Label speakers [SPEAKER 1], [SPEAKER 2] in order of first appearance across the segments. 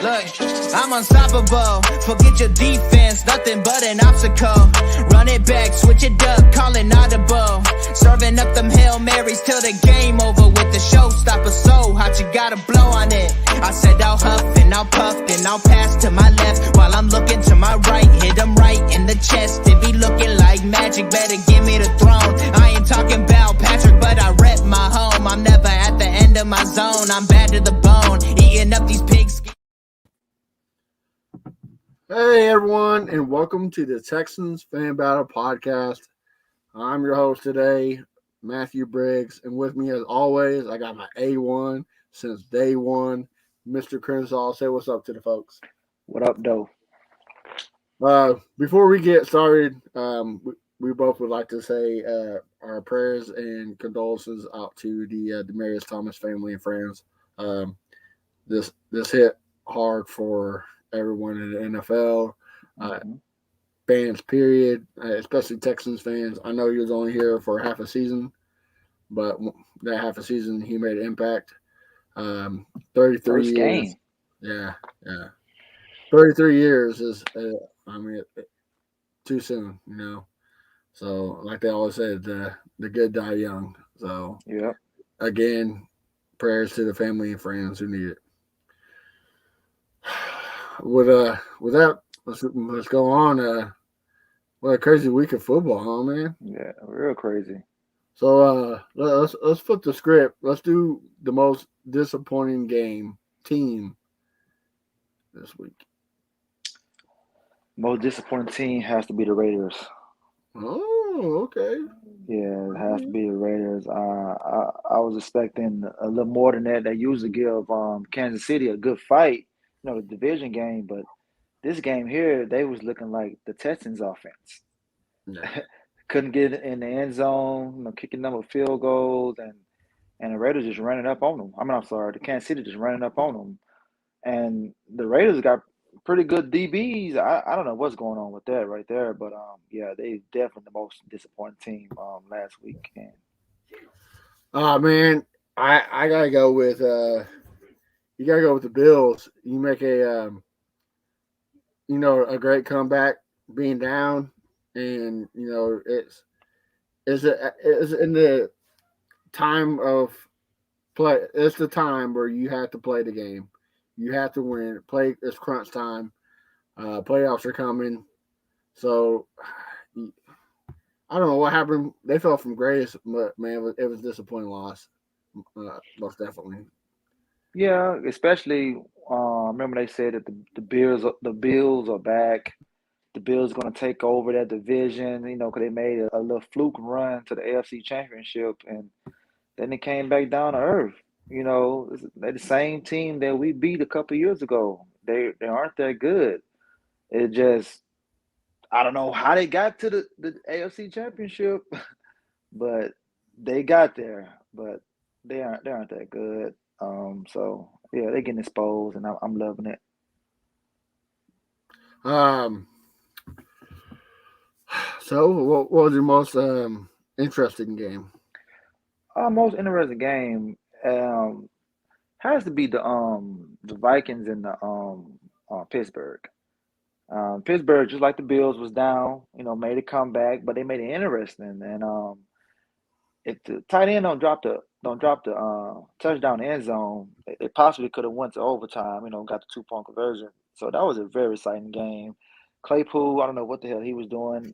[SPEAKER 1] Look, I'm unstoppable. Forget your defense, nothing but an obstacle. Run it back, switch it up, call it audible. Serving up them Hail Marys till the game over with the showstopper. So hot, you gotta blow on it. I said I'll huff and I'll puff, then I'll pass to my left while I'm looking to my right. Hit him right in the chest. It be looking like magic, better give me the throne. I ain't talking about Patrick, but I rep my home. I'm never at the end of my zone. I'm bad to the bone, eating up these pigs.
[SPEAKER 2] Hey everyone, and welcome to the Texans Fan Battle Podcast. I'm your host today, Matthew Briggs, and with me as always, I got my A1 since day one, Mr. Crenshaw. Say what's up to the folks.
[SPEAKER 3] What up, though?
[SPEAKER 2] Before we get started, we both would like to say our prayers and condolences out to the Demaryius Thomas family and friends. This hit hard for everyone in the NFL, fans, period, especially Texans fans. I know he was only here for half a season, but that half a season he made an impact. 33
[SPEAKER 3] First
[SPEAKER 2] years.
[SPEAKER 3] game.
[SPEAKER 2] Yeah. 33 years is, too soon, you know. So, like they always said, the good die young. So,
[SPEAKER 3] Yep.
[SPEAKER 2] again, prayers to the family and friends who need it. With that, let's go on. What a crazy week of football, huh, man?
[SPEAKER 3] Yeah, real crazy.
[SPEAKER 2] So let's flip the script. Let's do the most disappointing team this week.
[SPEAKER 3] Most disappointing team has to be the Raiders.
[SPEAKER 2] Oh, okay.
[SPEAKER 3] Yeah, it has to be the Raiders. I was expecting a little more than that. They usually give Kansas City a good fight, the division game, but this game here, they was looking like the Texans offense.
[SPEAKER 2] Yeah.
[SPEAKER 3] Couldn't get in the end zone, kicking number of field goals, and the Raiders just running up on them. The Kansas City just running up on them. And the Raiders got pretty good DBs. I don't know what's going on with that right there, but yeah, they definitely the most disappointing team last week.
[SPEAKER 2] Man, I gotta go with you gotta go with the Bills. You make a a great comeback being down, and it's in the time of play. It's the time where you have to play the game. You have to win. Play. It's crunch time. Playoffs are coming. So I don't know what happened. They fell from grace, but man, it was a disappointing loss. Most definitely.
[SPEAKER 3] Yeah, especially remember they said that the Bills are back. The Bills are going to take over that division, because they made a little fluke run to the AFC Championship, and then they came back down to earth. They're the same team that we beat a couple years ago. They aren't that good. It just, I don't know how they got to the AFC Championship, but they got there. But they aren't that good. So yeah, they're getting exposed, and I'm loving it.
[SPEAKER 2] So what was your most interesting game?
[SPEAKER 3] Most interesting game has to be the Vikings and the Pittsburgh. Pittsburgh, just like the Bills, was down. Made a comeback, but they made it interesting. And if the tight end don't drop the touchdown end zone, they possibly could have went to overtime. Got the 2-point conversion. So that was a very exciting game. Claypool, I don't know what the hell he was doing.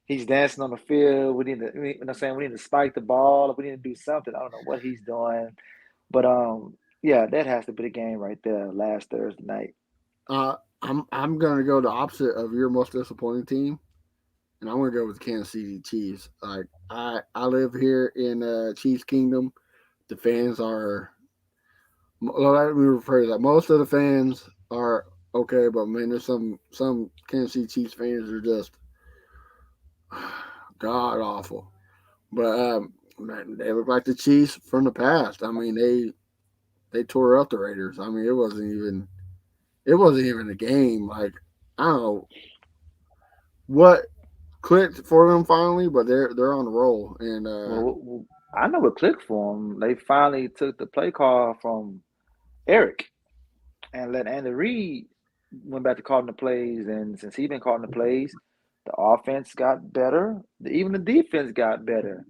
[SPEAKER 3] He's dancing on the field. We need to spike the ball. We need to do something. I don't know what he's doing, but yeah, that has to be the game right there. Last Thursday night.
[SPEAKER 2] I'm gonna go the opposite of your most disappointing team, and I'm gonna go with the Kansas City Chiefs. Like I live here in Chiefs Kingdom. The fans are. Let me rephrase that. Most of the fans are okay, but man, there's some Kansas City Chiefs fans are just god awful. But man, they look like the Chiefs from the past. I mean, they tore up the Raiders. I mean, it wasn't even a game. Like, I don't know what clicked for them finally, but they're on the roll. And
[SPEAKER 3] well, I know what clicked for them. They finally took the play call from Eric. and let Andy Reid went back to calling the plays, and since he been calling the plays, the offense got better. Even the defense got better.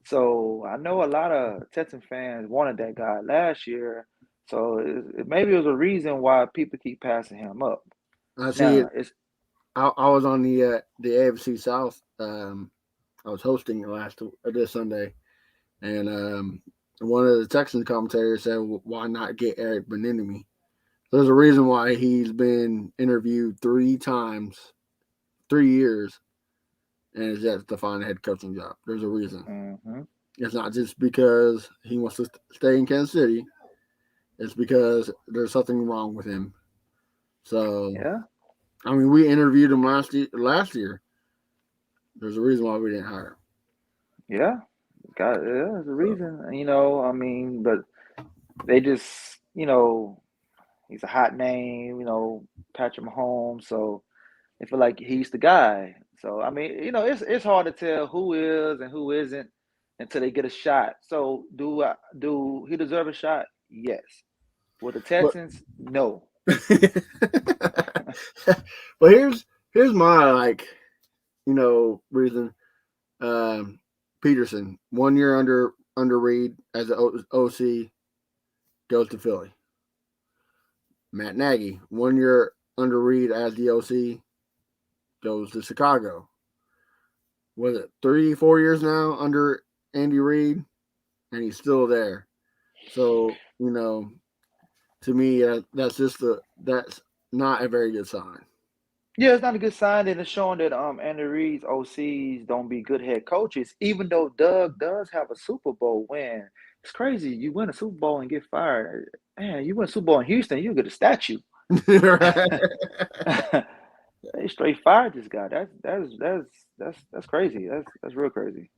[SPEAKER 3] So I know a lot of Texan fans wanted that guy last year. So maybe it was a reason why people keep passing him up.
[SPEAKER 2] I see
[SPEAKER 3] Now
[SPEAKER 2] it.
[SPEAKER 3] it's
[SPEAKER 2] I was on the AFC South. I was hosting it this Sunday, and one of the Texans commentators said, well, "Why not get Eric Bieniemy?" There's a reason why he's been interviewed 3 times, 3 years, and is yet to find a head coaching job. There's a reason.
[SPEAKER 3] mhm.
[SPEAKER 2] It's not just because he wants to stay in Kansas City. It's because there's something wrong with him. So,
[SPEAKER 3] Yeah,
[SPEAKER 2] I mean, we interviewed him last year. There's a reason why we didn't hire him.
[SPEAKER 3] yeah, there's a
[SPEAKER 2] So,
[SPEAKER 3] reason. I mean, but they just, he's a hot name. Patrick Mahomes. So they feel like he's the guy. So I mean, it's hard to tell who is and who isn't until they get a shot. So do he deserve a shot? Yes. With the
[SPEAKER 2] but
[SPEAKER 3] Texans, no.
[SPEAKER 2] but here's my reason. Peterson 1 year under Reed as an OC goes to Philly. Matt Nagy 1 year under Reed as the OC goes to Chicago. Was it 3-4 years now under Andy Reid, and he's still there. So to me, that's not a very good sign.
[SPEAKER 3] Yeah, it's not a good sign that it's showing that Andy Reid's OCs don't be good head coaches, even though Doug does have a Super Bowl win. It's crazy. You win a Super Bowl and get fired. Man, you win a Super Bowl in Houston, you get a statue.
[SPEAKER 2] Right.
[SPEAKER 3] They straight fired this guy. That's crazy. That's real crazy.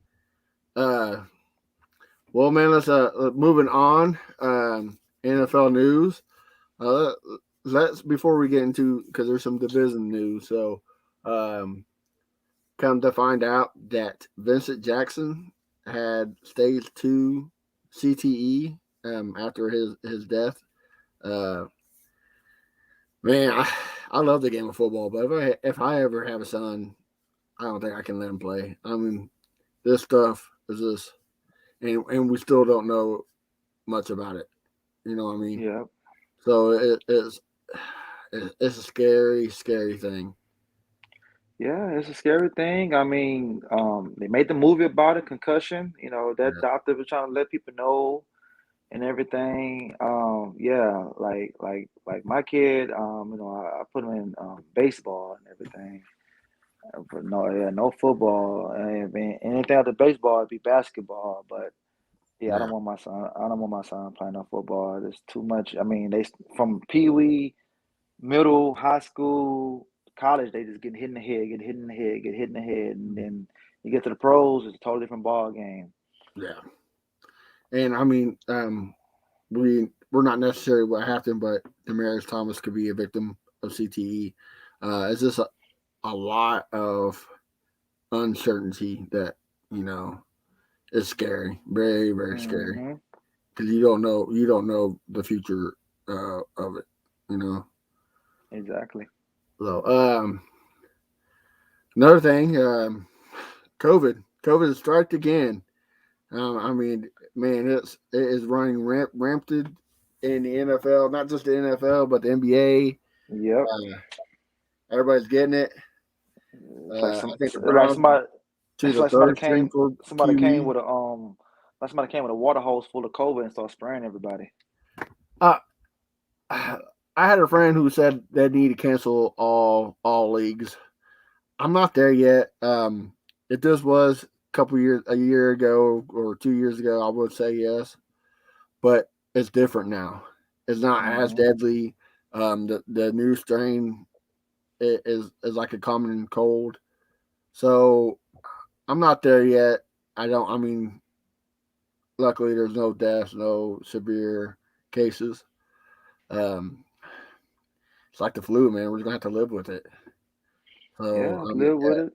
[SPEAKER 2] uh, well, man, let's moving on. NFL news. Uh, let's before we get into because there's some division news. So, um, come to find out that Vincent Jackson had stage 2 CTE after his death. Uh, man, I love the game of football, but if I ever have a son, I don't think I can let him play. I mean, this stuff is just, and we still don't know much about it. You know what I mean?
[SPEAKER 3] Yeah.
[SPEAKER 2] So it's a scary thing.
[SPEAKER 3] Yeah, it's a scary thing. I mean, they made the movie about a concussion. That
[SPEAKER 2] Yeah,
[SPEAKER 3] doctor was trying to let people know and everything. Yeah, like my kid. I put him in baseball and everything. But no, yeah, no football. And anything other baseball, it'd be basketball. But yeah, I
[SPEAKER 2] yeah,
[SPEAKER 3] don't want my son. I don't want my son playing no football. There's too much. I mean, they from pee wee, middle, high school, college, they just get hit in the head, get hit in the head, get hit in the head, and then you get to the pros, it's a totally different ball game.
[SPEAKER 2] yeah. And I mean, we're not necessarily what happened, but Demarius Thomas could be a victim of CTE. It's just a lot of uncertainty that you know is scary, very very scary,
[SPEAKER 3] Hmm.
[SPEAKER 2] because you don't know the future of it. You know.
[SPEAKER 3] Exactly.
[SPEAKER 2] So another thing, COVID has striked again. I mean, man, it is running rampant in the NFL, not just the NFL, but the NBA.
[SPEAKER 3] Yep.
[SPEAKER 2] Uh, everybody's getting it.
[SPEAKER 3] It's like
[SPEAKER 2] I
[SPEAKER 3] some,
[SPEAKER 2] think
[SPEAKER 3] it's
[SPEAKER 2] the
[SPEAKER 3] like
[SPEAKER 2] Browns
[SPEAKER 3] somebody,
[SPEAKER 2] to
[SPEAKER 3] it's
[SPEAKER 2] the
[SPEAKER 3] like somebody
[SPEAKER 2] third string
[SPEAKER 3] came,
[SPEAKER 2] for
[SPEAKER 3] somebody came
[SPEAKER 2] QB.
[SPEAKER 3] with like somebody came with a water hose full of COVID and started spraying everybody.
[SPEAKER 2] Uh, I had a friend who said they need to cancel all leagues. I'm not there yet. If this was a year ago or 2 years ago, I would say yes, but it's different now. It's not as
[SPEAKER 3] Hmm.
[SPEAKER 2] deadly. The new strain is like a common cold. So I'm not there yet. I don't. I mean, luckily there's no deaths, no severe cases. Um, it's like the flu, man. We're just gonna have to live with it. So
[SPEAKER 3] Yeah,
[SPEAKER 2] I mean,
[SPEAKER 3] live with it.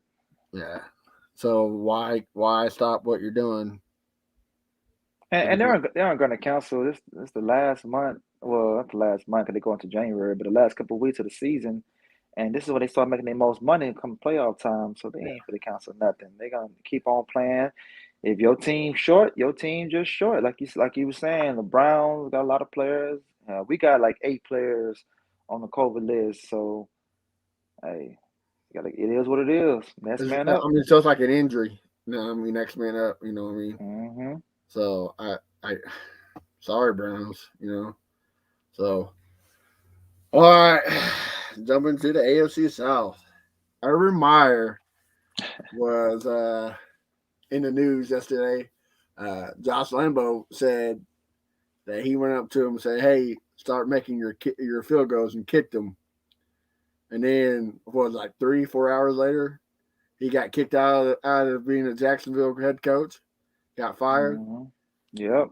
[SPEAKER 2] yeah. So why stop what you're doing?
[SPEAKER 3] And they aren't going to cancel this. This the last month. Well, not the last month because they go into January, but the last couple of weeks of the season. And this is when they start making their most money come playoff time. So they ain't gonna cancel nothing. They're gonna keep on playing. If your team short, your team just short. Like you were saying, the Browns got a lot of players. We got like 8 players on the COVID list. So hey, it is what it is. Next man
[SPEAKER 2] I
[SPEAKER 3] up.
[SPEAKER 2] mean, it's just like an injury. I mean, next man up. You know what I mean?
[SPEAKER 3] Hmm.
[SPEAKER 2] So sorry, Browns. So all right, jumping to the AFC South. Urban Meyer was in the news yesterday. Josh Lambo said that he went up to him and said, "Hey, start making your field goals," and kicked him. And then what was it, like 3-4 hours later, he got kicked out of being a Jacksonville head coach, got fired.
[SPEAKER 3] Hmm. Yep.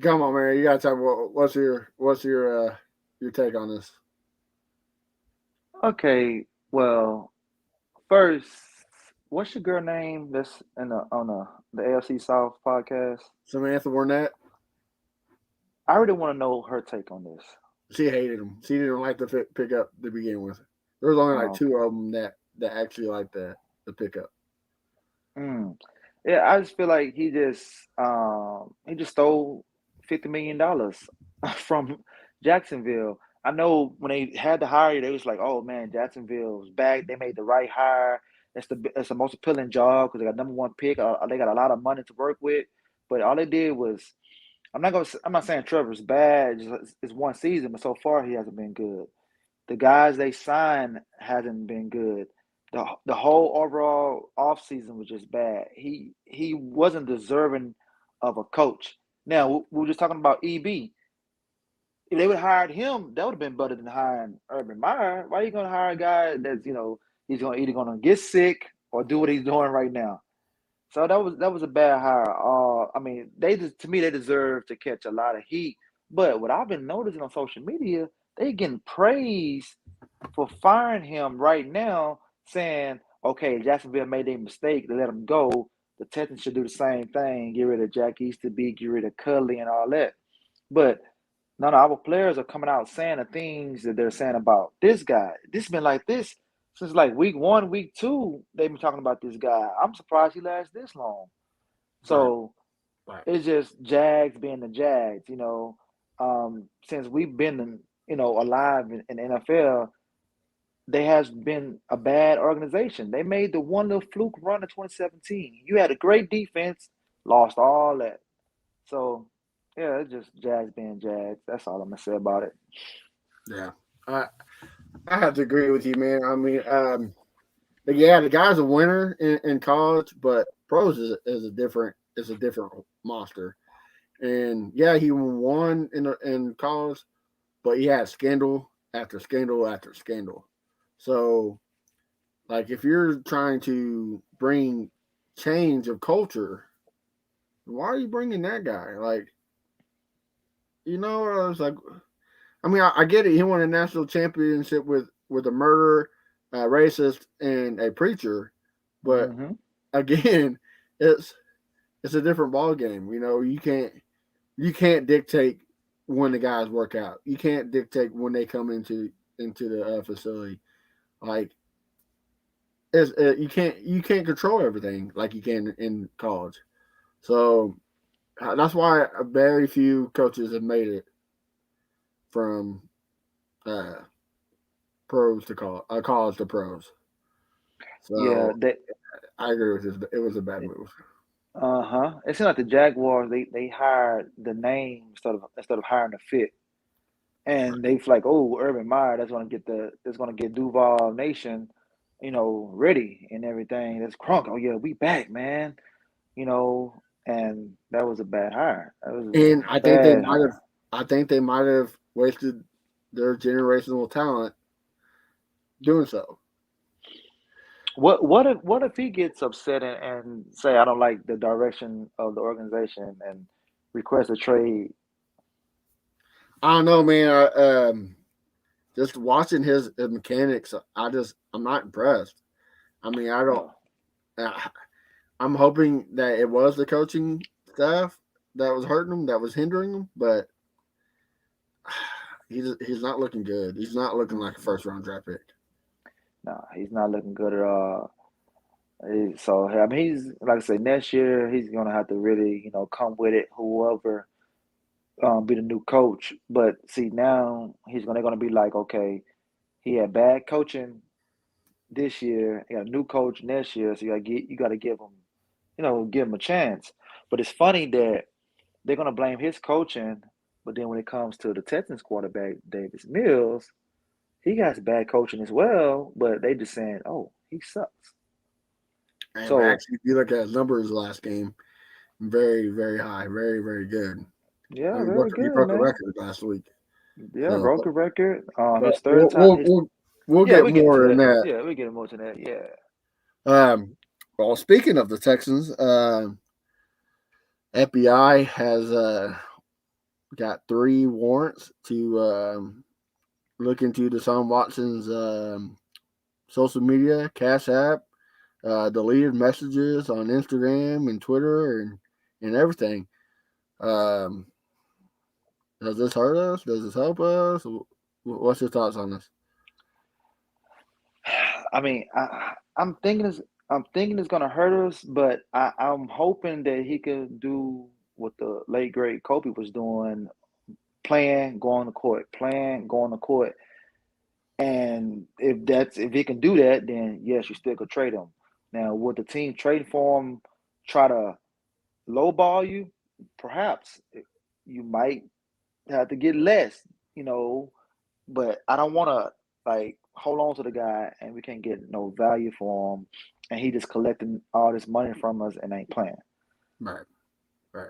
[SPEAKER 2] Come on, man, you gotta talk about what's your take on this?
[SPEAKER 3] Okay. Well, first, what's your girl name that's in the AFC South podcast?
[SPEAKER 2] Samantha Warnett,
[SPEAKER 3] I really want to know her take on this.
[SPEAKER 2] she hated him. She didn't like the pick up to begin with. There was only like
[SPEAKER 3] Oh,
[SPEAKER 2] two of them that actually liked the pickup.
[SPEAKER 3] mm. Yeah, I just feel like he just stole $50 million from Jacksonville. I know when they had to hire you, they was like, "Oh man, Jacksonville was back. They made the right hire. It's the most appealing job because they got number one pick. They got a lot of money to work with." But all they did was, I'm not saying Trevor's bad. It's one season, but so far he hasn't been good. The guys they signed hasn't been good. The whole overall offseason was just bad. He wasn't deserving of a coach. Now we were just talking about EB. If they would have hired him, that would have been better than hiring Urban Meyer. Why are you gonna hire a guy that's he's gonna either gonna get sick or do what he's doing right now? So that was a bad hire. I mean, to me they deserve to catch a lot of heat. But what I've been noticing on social media, they getting praised for firing him right now, saying, okay, Jacksonville made a mistake to let him go. The Texans should do the same thing, get rid of Jack Easterby, get rid of Culley and all that. But none of our players are coming out saying the things that they're saying about this guy. This has been like this since like week 1, week 2. They've been talking about this guy. I'm surprised he lasts this long.
[SPEAKER 2] Right,
[SPEAKER 3] So
[SPEAKER 2] right.
[SPEAKER 3] it's just Jags being the Jags, since we've been, alive in the NFL, they has been a bad organization. They made the one little fluke run in 2017. You had a great defense, lost all that. So, yeah, it's just Jags being Jags. That's all I'm gonna say about it.
[SPEAKER 2] Yeah, I I have to agree with you, man. I mean, but yeah, the guy's a winner in college, but pros is a different monster. And yeah, he won in college, but he had scandal after scandal after scandal. So, like, if you're trying to bring change of culture, why are you bringing that guy? Like, I was like, I mean, I get it. He won a national championship with a murderer, a racist, and a preacher, but
[SPEAKER 3] Hmm.
[SPEAKER 2] again, it's it's a different ball game. You can't dictate when the guys work out. You can't dictate when they come into the facility. Like you can't control everything like you can in college. So that's why very few coaches have made it from uh, pros to college to pros.
[SPEAKER 3] Yeah,
[SPEAKER 2] So I agree with this. It was a bad move.
[SPEAKER 3] it seemed like the Jaguars they hired the name instead of hiring the fit. And they feel like, oh, Urban Meyer, that's gonna get Duval Nation, ready and everything. That's Crunk. Oh yeah, we back, man. And that was a bad hire. That was a
[SPEAKER 2] And I think they
[SPEAKER 3] bad
[SPEAKER 2] might have.
[SPEAKER 3] hire.
[SPEAKER 2] I think they might have wasted their generational talent doing so.
[SPEAKER 3] What if he gets upset and say I don't like the direction of the organization and request a trade?
[SPEAKER 2] I don't know, man. Just watching his mechanics, I'm not impressed. I mean, I don't.
[SPEAKER 3] Oh,
[SPEAKER 2] uh, I'm hoping that it was the coaching staff that was hurting him, that was hindering him, but he's not looking good. He's not looking like a first round draft pick.
[SPEAKER 3] No, he's not looking good at all. So I mean, he's like I say, next year he's gonna have to really, come with it. Whoever be the new coach, but see now they're gonna be like, okay, he had bad coaching this year. He got a new coach next year, so you gotta give him, give him a chance. But it's funny that they're gonna blame his coaching, but then when it comes to the Texans quarterback Davis Mills, he has bad coaching as well. But they just saying, oh, he sucks.
[SPEAKER 2] And
[SPEAKER 3] So
[SPEAKER 2] actually, if you look at his numbers last game, very, very high, very, very good.
[SPEAKER 3] yeah,
[SPEAKER 2] He
[SPEAKER 3] very
[SPEAKER 2] he
[SPEAKER 3] good,
[SPEAKER 2] broke a
[SPEAKER 3] man.
[SPEAKER 2] record last week.
[SPEAKER 3] Yeah,
[SPEAKER 2] So,
[SPEAKER 3] broke a record.
[SPEAKER 2] but
[SPEAKER 3] His third time.
[SPEAKER 2] we'll
[SPEAKER 3] Yeah,
[SPEAKER 2] get
[SPEAKER 3] we get into
[SPEAKER 2] more in
[SPEAKER 3] that.
[SPEAKER 2] that.
[SPEAKER 3] Yeah, we get more to that. Yeah.
[SPEAKER 2] Well, speaking of the Texans, FBI has got 3 warrants to look into Deshaun Watson's social media, Cash App, deleted messages on Instagram and Twitter and everything. Um, does this hurt us? Does this help us? What's your thoughts on this?
[SPEAKER 3] I mean, I'm thinking it's gonna hurt us, but I'm hoping that he can do what the late great Kobe was doing, playing, going to court, playing, going to court. And if he can do that, then yes, you still could trade him. Now, would the team trade for him try to lowball you? Perhaps you might have to get less, you know, but I don't want to like hold on to the guy and we can't get no value for him, and he just collecting all this money from us and ain't playing.
[SPEAKER 2] Right, right.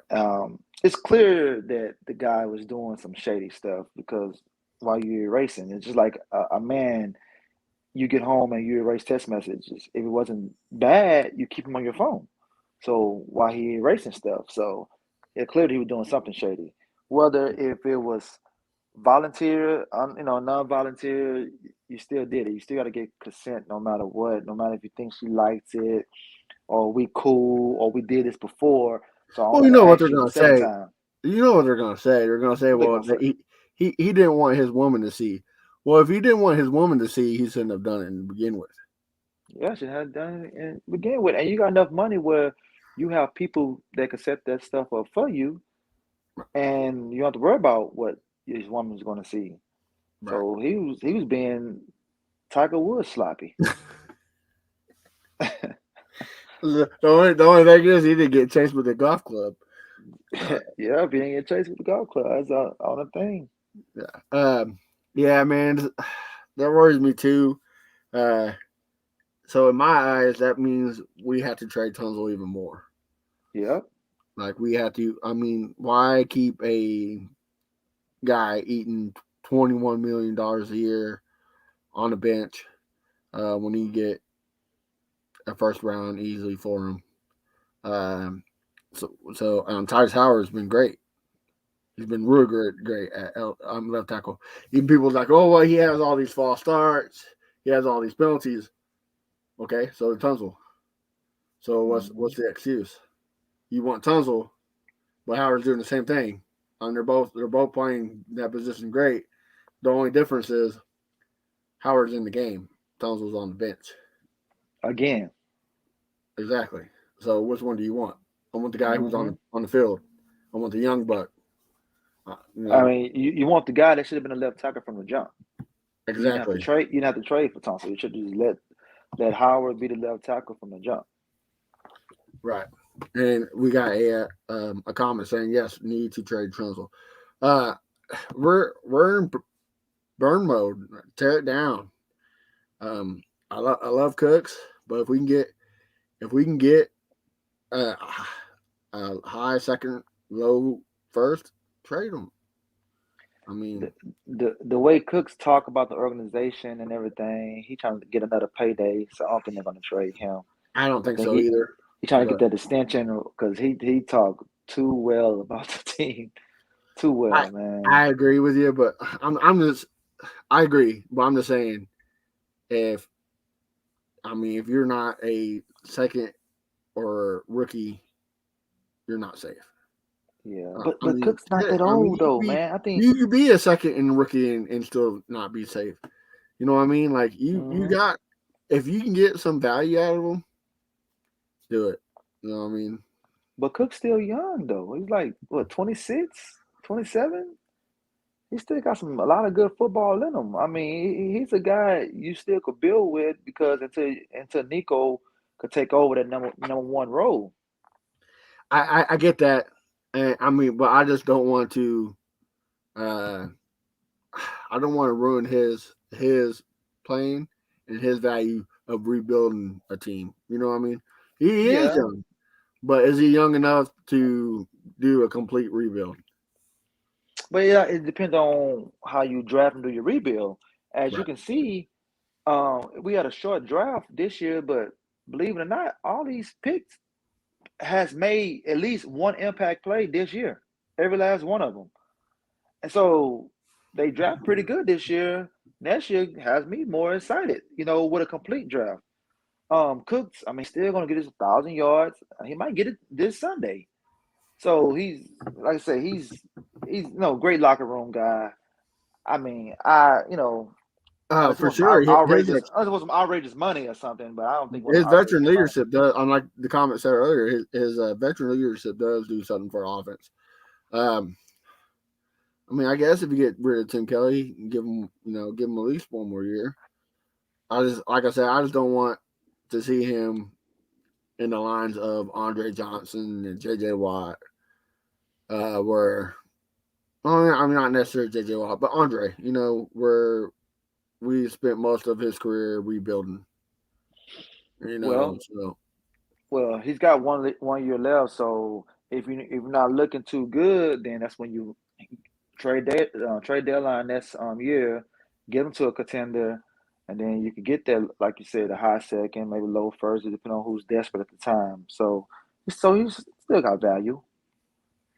[SPEAKER 3] It's clear that the guy was doing some shady stuff because while you're erasing, it's just like a man. You get home and you erase text messages. If it wasn't bad, you keep them on your phone. So while he erasing stuff, so it clearly he was doing something shady. Whether if it was volunteer, non-volunteer, you still did it. You still got to get consent no matter what, no matter if you think she likes it or we cool or we did this before. So I don't
[SPEAKER 2] Well, you
[SPEAKER 3] got
[SPEAKER 2] know
[SPEAKER 3] to
[SPEAKER 2] what they're
[SPEAKER 3] ask you
[SPEAKER 2] going
[SPEAKER 3] the
[SPEAKER 2] to
[SPEAKER 3] second
[SPEAKER 2] say.
[SPEAKER 3] time.
[SPEAKER 2] You know what they're going to say. They're going to say,
[SPEAKER 3] What they
[SPEAKER 2] well,
[SPEAKER 3] gonna say?
[SPEAKER 2] he didn't want his woman to see. Well, if he didn't want his woman to see, he shouldn't have done it to begin with.
[SPEAKER 3] Yeah, she had done it and begin with, and you got enough money where you have people that can set that stuff up for you, and you don't have to worry about what his woman's going to see.
[SPEAKER 2] Right.
[SPEAKER 3] So he was being Tiger Woods sloppy.
[SPEAKER 2] The only thing is he didn't get chased with a golf club.
[SPEAKER 3] Yeah, being in chase with the golf club. That's all the thing.
[SPEAKER 2] Yeah. Yeah, man, that worries me too. Uh, so in my eyes, that means we have to trade Tunzel even more.
[SPEAKER 3] Yep.
[SPEAKER 2] Like we have to. I mean, why keep a guy eating $21 million a year on the bench when you get a first round easily for him? So Tyus Howard's been great. He's been really great at left tackle. Even people's like, oh well, he has all these false starts, he has all these penalties. Okay, so the Tunzel. So what's
[SPEAKER 3] Mhm.
[SPEAKER 2] the excuse? You want Tunzel, but Howard's doing the same thing. And they're both playing that position great. The only difference is Howard's in the game. Tunzel's on the bench.
[SPEAKER 3] Again.
[SPEAKER 2] Exactly. So which one do you want? I want the guy who's
[SPEAKER 3] Hmm.
[SPEAKER 2] on the field. I want the young buck. You
[SPEAKER 3] I
[SPEAKER 2] know
[SPEAKER 3] mean, you want the guy that should have been a left tackle from the jump. You didn't have to
[SPEAKER 2] exactly
[SPEAKER 3] trade. You didn't have to trade for Thompson. You should just let Howard be the left tackle from the jump.
[SPEAKER 2] right. And we got a comment saying yes, need to trade Tunzel. Uh, we're in burn mode. Tear it down. Um, I love Cooks, but if we can get uh, high second, low first, trade them. I
[SPEAKER 3] The,
[SPEAKER 2] mean,
[SPEAKER 3] the way Cooks talk about the organization and everything, he trying to get another payday. So I don't think they're going to trade him.
[SPEAKER 2] I don't
[SPEAKER 3] I
[SPEAKER 2] think
[SPEAKER 3] think
[SPEAKER 2] so either.
[SPEAKER 3] he trying to get
[SPEAKER 2] But
[SPEAKER 3] that extension because he talked too well about the team, too
[SPEAKER 2] I
[SPEAKER 3] well, man.
[SPEAKER 2] I agree with you, but I'm just I agree, but I'm just saying if if you're not a second or rookie, you're not safe.
[SPEAKER 3] Yeah,
[SPEAKER 2] I
[SPEAKER 3] but
[SPEAKER 2] mean,
[SPEAKER 3] Cook's not
[SPEAKER 2] shit,
[SPEAKER 3] that
[SPEAKER 2] I mean,
[SPEAKER 3] old though, man. I think.
[SPEAKER 2] you could be a second in rookie and still not be safe. You know what I mean? Like you
[SPEAKER 3] Hmm.
[SPEAKER 2] got if you can get some value out of them, do it. You know what I mean?
[SPEAKER 3] But Cook's still young though. He's like what 26, 27. He still got a lot of good football in him. I mean, he's a guy you still could build with because until Nico could take over that number one role.
[SPEAKER 2] I get that, and I mean, but I just don't want to. Uh, I don't want to ruin his playing and his value of rebuilding a team. You know what I mean? He is
[SPEAKER 3] Yeah,
[SPEAKER 2] young, but is he young enough to do a complete rebuild?
[SPEAKER 3] but yeah, it depends on how you draft and do your rebuild. As you
[SPEAKER 2] Right.
[SPEAKER 3] can see, we had a short draft this year, but believe it or not, all these picks has made at least one impact play this year. Every last one of them. And so they draft pretty good this year. Next year has me more excited, with a complete draft. Cooks, I mean, still gonna get his 1,000 yards. He might get it this Sunday. So he's like I say, he's great locker room guy. I mean, unless he
[SPEAKER 2] For
[SPEAKER 3] wants some
[SPEAKER 2] sure.
[SPEAKER 3] outrageous, unless he wants some outrageous money or something, but I don't think he wants
[SPEAKER 2] His
[SPEAKER 3] no
[SPEAKER 2] veteran
[SPEAKER 3] outrageous money.
[SPEAKER 2] leadership does, unlike the comment said earlier, his veteran leadership does do something for offense. Um, I mean, I guess if you get rid of Tim Kelly, give him at least one more year. Like I said, I just don't want to see him in the lines of Andre Johnson and J.J. Watt, where I mean not necessarily J.J. Watt, but Andre. Where we spent most of his career rebuilding.
[SPEAKER 3] Well,
[SPEAKER 2] So
[SPEAKER 3] he's got one year left. So if you're not looking too good, then that's when you trade deadline next year, get him to a contender, and then you could get there, like you said, a high second, maybe low first, depending on who's desperate at the time. So he's still got value,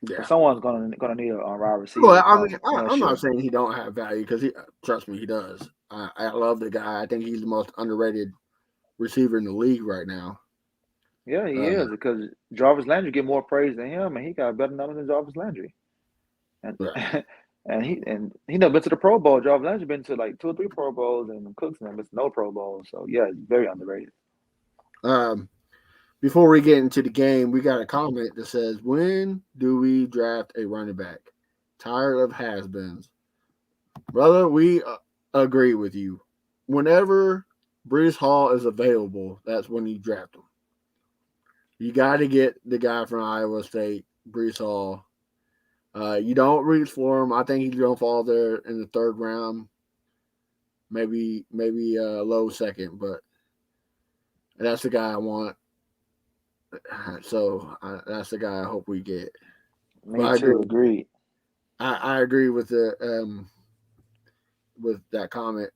[SPEAKER 3] but
[SPEAKER 2] yeah.
[SPEAKER 3] someone's gonna need a wide receiver
[SPEAKER 2] Well, I
[SPEAKER 3] come
[SPEAKER 2] mean, I'm
[SPEAKER 3] next
[SPEAKER 2] not
[SPEAKER 3] year.
[SPEAKER 2] saying he don't have value because trust me, he does. I love the guy. I think he's the most underrated receiver in the league right now.
[SPEAKER 3] Yeah, he
[SPEAKER 2] Uh,
[SPEAKER 3] is because Jarvis Landry get more praise than him, and he got better numbers than Jarvis Landry. And
[SPEAKER 2] right.
[SPEAKER 3] and he never been to the Pro Bowl. Jarvis Landry been to like 2 or 3 Pro Bowls, and Cooks never been to no Pro Bowl. So yeah, he's very underrated.
[SPEAKER 2] Um, Before we get into the game, we got a comment that says, "When do we draft a running back? Tired of has-beens, brother." We agree with you. Whenever Brees Hall is available, that's when you draft him. You got to get the guy from Iowa State, Brees Hall. You don't reach for him. I think he's going to fall there in the third round, maybe low second, but that's the guy I want. So that's the guy I hope we get. But
[SPEAKER 3] Me
[SPEAKER 2] I agree.
[SPEAKER 3] too. Agreed.
[SPEAKER 2] I agree with that comment.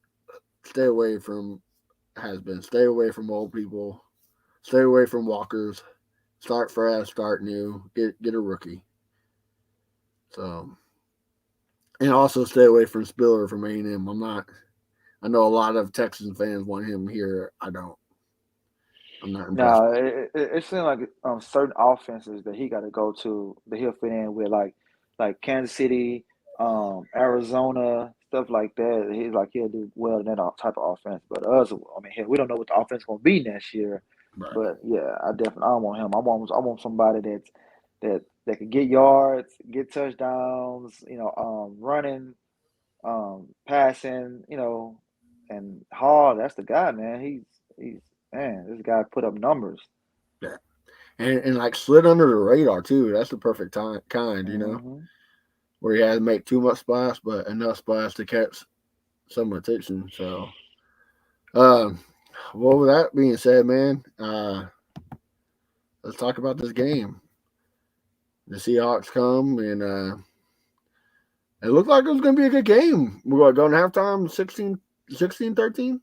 [SPEAKER 2] Stay away from has been. Stay away from old people. Stay away from walkers. Start fresh. Start new. Get a rookie. So and also stay away from Spiller from A&M. I'm not. I know a lot of Texan fans want him here. I don't. I'm not impressed.
[SPEAKER 3] Now it seems like certain offenses that he got to go to that he'll fit in with, like Kansas City, Arizona, stuff like that. He's like he'll do well in that type of offense. But us, I mean, hell, we don't know what the offense going to be next year.
[SPEAKER 2] Right.
[SPEAKER 3] But yeah, I don't want him. I want somebody that could get yards, get touchdowns, running, passing, and Hall. That's the guy, man. He's man. This guy put up numbers.
[SPEAKER 2] Yeah. And like slid under the radar too. That's the perfect kind.
[SPEAKER 3] Hmm.
[SPEAKER 2] Where he had to make too much splash, but enough splash to catch some attention. So, um, well, with that being said, man, let's talk about this game. The Seahawks come, and it looked like it was going to be a good game. We're going to halftime 16-13.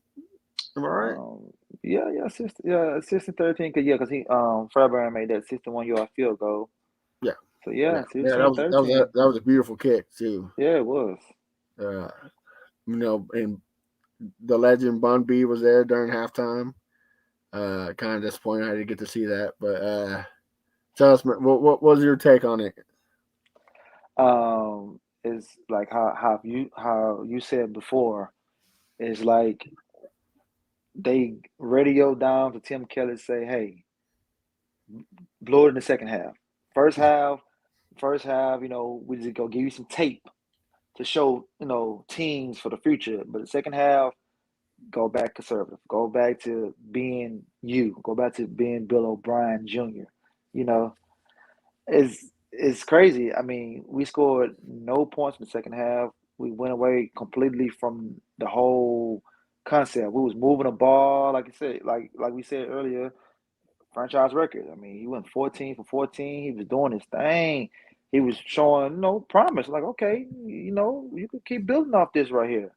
[SPEAKER 2] Am I right?
[SPEAKER 3] Um, yeah, 13. Cause he Fairbairn made that 61-yard field goal.
[SPEAKER 2] Yeah,
[SPEAKER 3] So
[SPEAKER 2] yeah,
[SPEAKER 3] yeah,
[SPEAKER 2] yeah.
[SPEAKER 3] 16, 13.
[SPEAKER 2] That was a beautiful kick too.
[SPEAKER 3] Yeah, it was.
[SPEAKER 2] Uh, and the legend Bun B was there during halftime. Kind of disappointed I didn't get to see that, but tell us, what was your take on it?
[SPEAKER 3] Is like how you said before. It's like they radio down to Tim Kelly say, "Hey, blow it in the second half. First half, first half, we just go give you some tape to show, teams for the future. But the second half, go back conservative. Go back to being you. Go back to being Bill O'Brien Jr. You know, it's crazy. I mean, we scored no points in the second half. We went away completely from the whole concept. We was moving the ball, like you said, like we said earlier, franchise record. I mean, he went 14 for 14. He was doing his thing. He was showing no promise. Like, okay, you could keep building off this right here.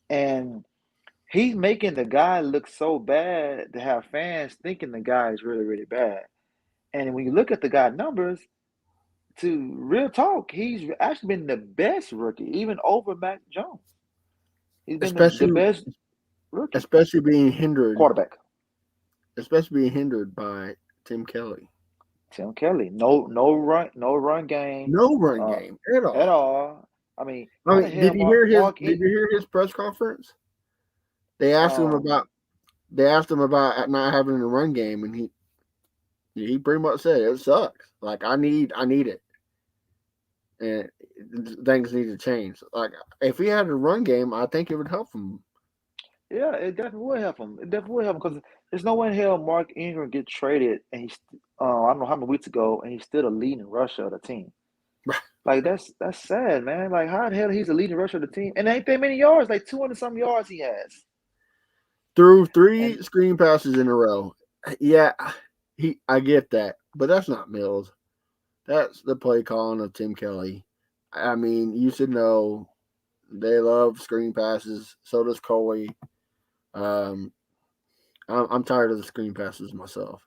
[SPEAKER 3] And he's making the guy look so bad to have fans thinking the guy is really, really bad. And when you look at the guy numbers, to real talk, he's actually been the best rookie, even over Mac Jones. He's been the
[SPEAKER 2] especially
[SPEAKER 3] best rookie
[SPEAKER 2] especially being hindered,
[SPEAKER 3] quarterback.
[SPEAKER 2] by Tim Kelly.
[SPEAKER 3] Tim Kelly, no run game,
[SPEAKER 2] No run
[SPEAKER 3] uh,
[SPEAKER 2] game at
[SPEAKER 3] at
[SPEAKER 2] all.
[SPEAKER 3] all. I mean,
[SPEAKER 2] I
[SPEAKER 3] how the
[SPEAKER 2] mean,
[SPEAKER 3] hell Mark?
[SPEAKER 2] did you hear his press conference? They asked him
[SPEAKER 3] Um,
[SPEAKER 2] about not having a run game, and he pretty much said it sucks. Like I need it, and things need to change. Like if he had a run game, I think it would help him.
[SPEAKER 3] yeah, it definitely would help him. It definitely would help him because there's no way in hell Mark Ingram get traded and he's I don't know how many weeks ago and he's still the leading rusher of the team. Like that's sad, man. Like how the hell he's the leading rusher of the team and ain't that many yards, like 200 some yards he has.
[SPEAKER 2] Threw
[SPEAKER 3] And
[SPEAKER 2] 3 screen passes in a row. Yeah, I get that, but that's not Mills. That's the play calling of Tim Kelly. I mean, you should know they love screen passes. So does Coley. Um, I'm tired of the screen passes myself.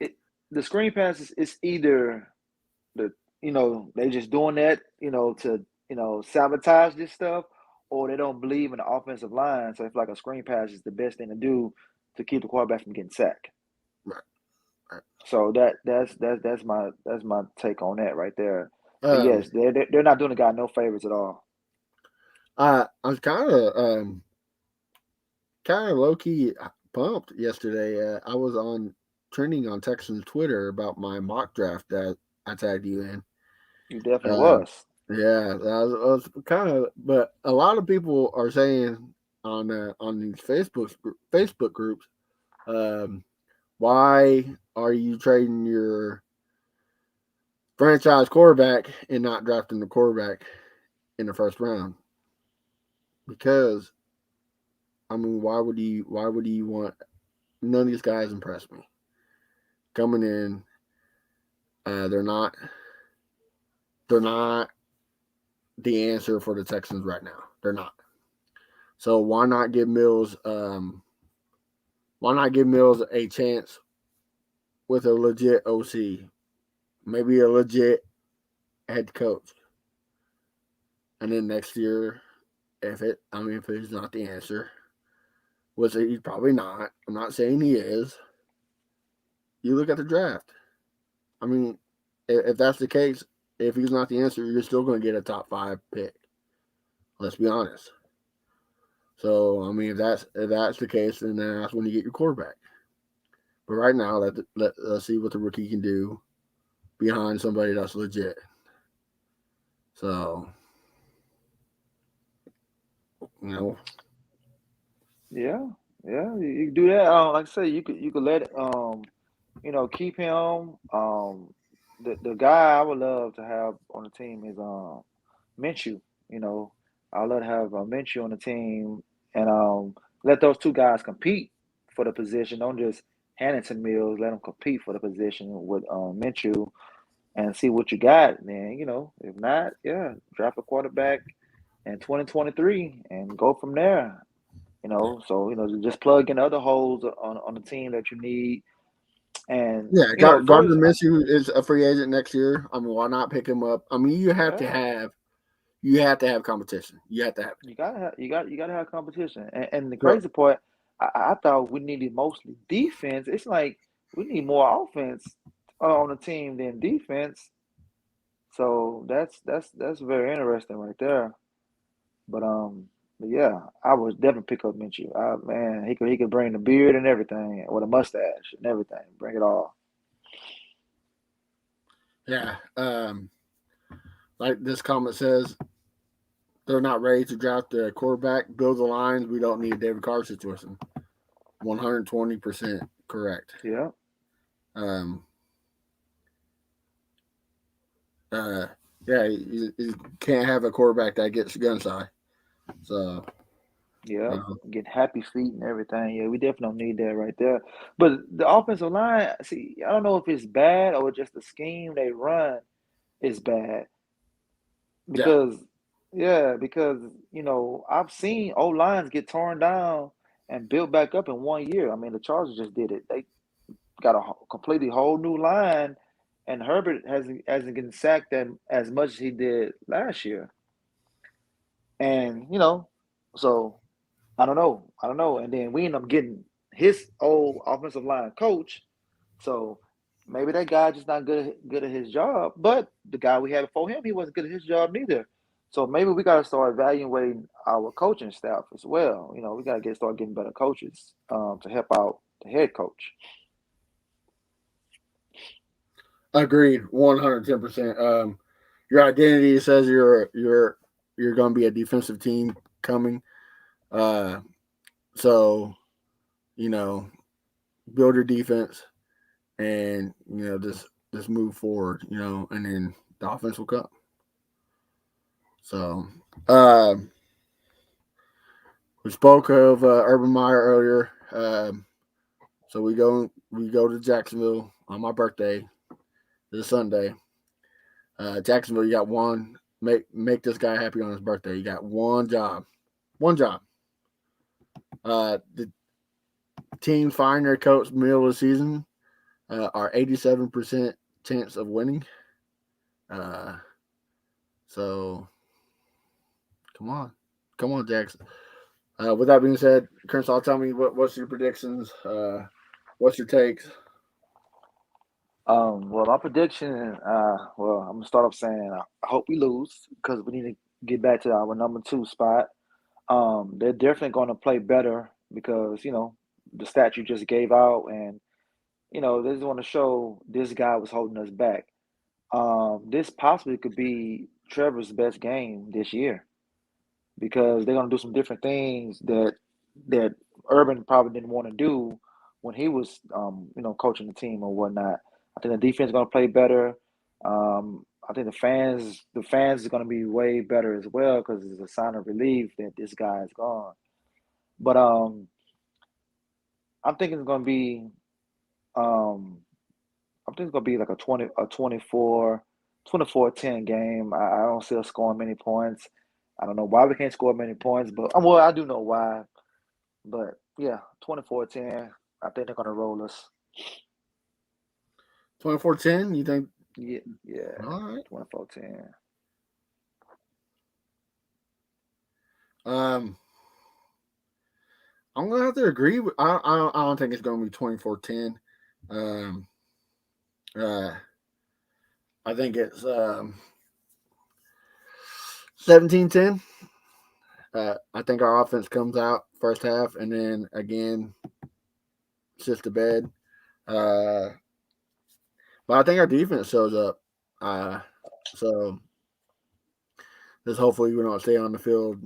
[SPEAKER 3] the screen passes is either the they just doing that to sabotage this stuff, or they don't believe in the offensive line. So it's like a screen pass is the best thing to do to keep the quarterback from getting sacked.
[SPEAKER 2] Right, right.
[SPEAKER 3] So that's my take on that right there. But
[SPEAKER 2] Um,
[SPEAKER 3] yes, they're not doing the guy no favors at all.
[SPEAKER 2] I was kind of low key pumped yesterday. I was on trending on Texans Twitter about my mock draft that I tagged you in.
[SPEAKER 3] You definitely
[SPEAKER 2] Um,
[SPEAKER 3] was.
[SPEAKER 2] yeah, I was kind of, but a lot of people are saying on these Facebook groups, um, why are you trading your franchise quarterback and not drafting the quarterback in the first round? Because I mean, why would you want? None of these guys impress me. Coming in, they're not the answer for the Texans right now. They're not. So why not give Mills? Why not give Mills a chance with a legit OC, maybe a legit head coach, and then next year, if it's not the answer, which he's probably not. I'm not saying he is. You look at the draft. I mean, if that's the case, if he's not the answer, you're still going to get a top 5 pick. Let's be honest. So I mean, if that's the case, then that's when you get your quarterback. But right now, let's see what the rookie can do behind somebody that's legit. So you know,
[SPEAKER 3] Yeah, yeah, you can do that. Like I say, you could let it, keep him. The guy I would love to have on the team is Minshew. You know, I'd love to have Minshew on the team and let those two guys compete for the position. Don't just hand it to Mills. Let them compete for the position with Minshew and see what you got. Man, if not, yeah, draft a quarterback in 2023 and go from there. So just plug in other holes on the team that you need. And
[SPEAKER 2] yeah, Gardner
[SPEAKER 3] first
[SPEAKER 2] Minshew is a free agent next year. I mean, why not pick him up? I mean, you have to
[SPEAKER 3] yeah,
[SPEAKER 2] have competition. You have to have it.
[SPEAKER 3] you gotta have competition. And the
[SPEAKER 2] So
[SPEAKER 3] crazy part, I thought we needed mostly defense. It's like we need more offense on the team than defense. So that's very interesting right there. But but yeah, I would definitely pick up Minshew. Man, he could bring the beard and everything with a mustache and everything. Bring it all.
[SPEAKER 2] Yeah. Like this comment says, they're not ready to draft the quarterback. Build the lines. We don't need a David Carr situation. 120% correct.
[SPEAKER 3] Yeah,
[SPEAKER 2] Um, uh, yeah, you can't have a quarterback that gets gun shy. So,
[SPEAKER 3] yeah.
[SPEAKER 2] you know,
[SPEAKER 3] Get happy feet and everything. Yeah, we definitely don't need that right there. But the offensive line, see, I don't know if it's bad or just the scheme they run is bad.
[SPEAKER 2] yeah,
[SPEAKER 3] Because because I've seen old lines get torn down and built back up in 1 year. I mean, the Chargers just did it. They got a completely whole new line, and Herbert hasn't getting sacked as much as he did last year. And so I don't know. And then we end up getting his old offensive line coach. So maybe that guy just not good at his job. But the guy we had before him, he wasn't good at his job neither. So maybe we got to start evaluating our coaching staff as well. We got to start getting better coaches to help out the head coach.
[SPEAKER 2] agreed, 110%. Your identity says you're going to be a defensive team coming. Uh, so you know, build your defense and just move forward. And then the offense will come. So, uh, we spoke of Urban Meyer earlier. So we go to Jacksonville on my birthday this Sunday. Jacksonville, you got one. Make this guy happy on his birthday. You got one job. One job. The team firing their coach middle of the season are 87% chance of winning. Uh, so come on, Jackson. With that being said, Crenshaw, tell me what's your predictions? What's your takes?
[SPEAKER 3] Well, my prediction, well, I'm gonna start off saying I hope we lose because we need to get back to our number two spot. They're definitely going to play better because the stat you just gave out, and they just want to show this guy was holding us back. This possibly could be Trevor's best game this year because they're going to do some different things that Urban probably didn't want to do when he was coaching the team or whatnot. I think the defense is going to play better. I think the fans are going to be way better as well because it's a sign of relief that this guy is gone. But I'm thinking it's going to be um, I think it's going to be like a 24-10 game. I don't see us scoring many points. I don't know why we can't score many points, but well, I do know why. But yeah, 24-10. I think they're gonna roll us.
[SPEAKER 2] 24-10. You think?
[SPEAKER 3] Yeah, yeah,
[SPEAKER 2] All right.
[SPEAKER 3] 24-10.
[SPEAKER 2] Um, I'm gonna have to agree. I don't think it's gonna be 24-10. Um, uh, I think it's 17-10. I think our offense comes out first half and then again sits to bed. Uh, but I think our defense shows up. So just hopefully we don't stay on the field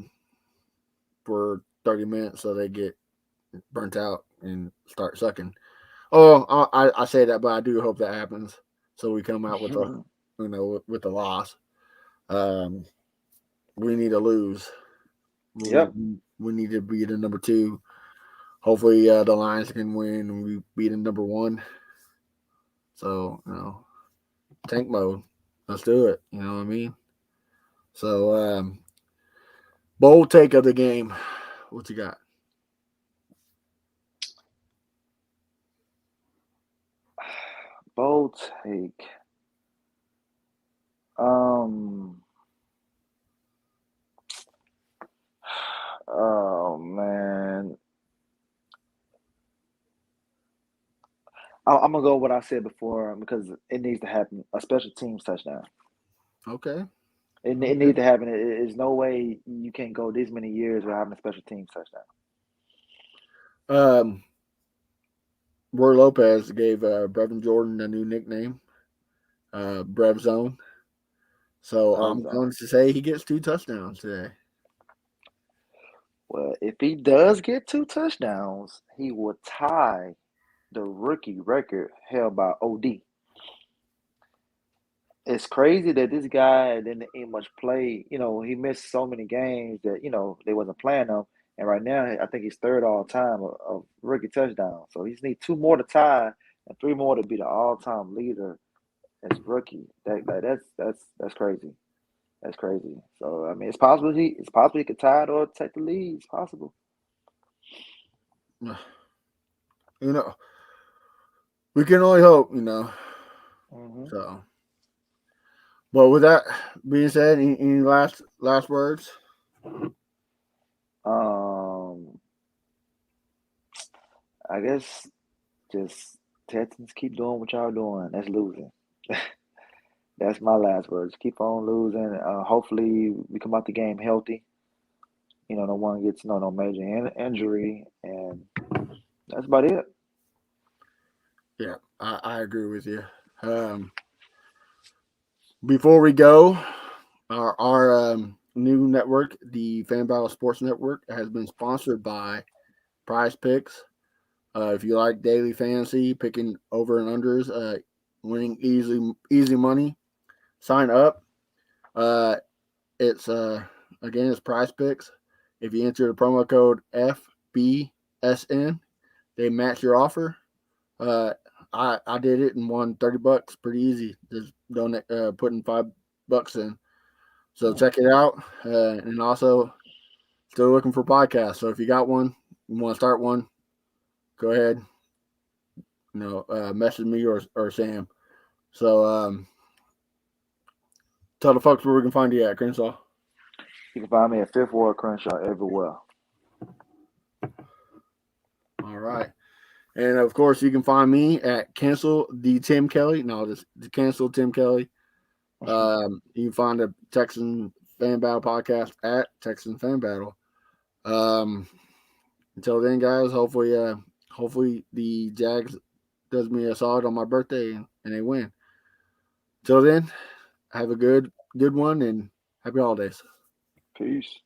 [SPEAKER 2] for 30 minutes so they get burnt out and start sucking. Oh, I say that, but I do hope that happens. So we come out with with the loss. Um, we need to lose. We,
[SPEAKER 3] Yep.
[SPEAKER 2] we need to be the number two. Hopefully, the Lions can win and we beat the number one. So, tank mode. Let's do it. You know what I mean? So, bold take of the game. What you got?
[SPEAKER 3] Bold take. Um. Oh man. I'm gonna go with what I said before because it needs to happen. A special teams touchdown.
[SPEAKER 2] Okay.
[SPEAKER 3] It
[SPEAKER 2] Okay.
[SPEAKER 3] needs to happen. There's no way you can't go this many years without having a special teams touchdown.
[SPEAKER 2] Roy Lopez gave Brevin Jordan a new nickname, Brev Zone. So I'm going to say he gets 2 touchdowns today.
[SPEAKER 3] Well, if he does get 2 touchdowns, he will tie the rookie record held by OD. It's crazy that this guy didn't ain't much play. He missed so many games that they wasn't playing him. And right now, I think he's third all time of rookie touchdowns. So he just need 2 more to tie and 3 more to be the all time leader as rookie. That's crazy. That's crazy. So I mean, it's possible he could tie it or take the lead. It's possible.
[SPEAKER 2] We can only hope,
[SPEAKER 3] Mm-hmm.
[SPEAKER 2] So, but with that being said, any last words?
[SPEAKER 3] I guess just Texans keep doing what y'all doing. That's losing. That's my last words. Keep on losing. Hopefully we come out the game healthy. No one gets no major injury, and that's about it.
[SPEAKER 2] Yeah, I agree with you. Before we go, our new network, the Fan Battle Sports Network, has been sponsored by Prize Picks. If you like daily fantasy, picking over and unders, winning easy money, sign up. It's it's Prize Picks. If you enter the promo code FBSN, they match your offer. I did it and won $30 pretty easy. Just donate, putting $5 in. So check it out. And also, still looking for podcasts. So if you got one, you want to start one, go ahead. Message me or Sam. So tell the folks where we can find you at, Crenshaw.
[SPEAKER 3] You can find me at Fifth Ward Crenshaw everywhere.
[SPEAKER 2] All right. And of course, you can find me at Cancel the Tim Kelly. No, just Cancel Tim Kelly. You can find the Texan Fan Battle podcast at Texan Fan Battle. Until then, guys, hopefully the Jags does me a solid on my birthday and they win. Till then, have a good one and happy holidays.
[SPEAKER 3] Peace.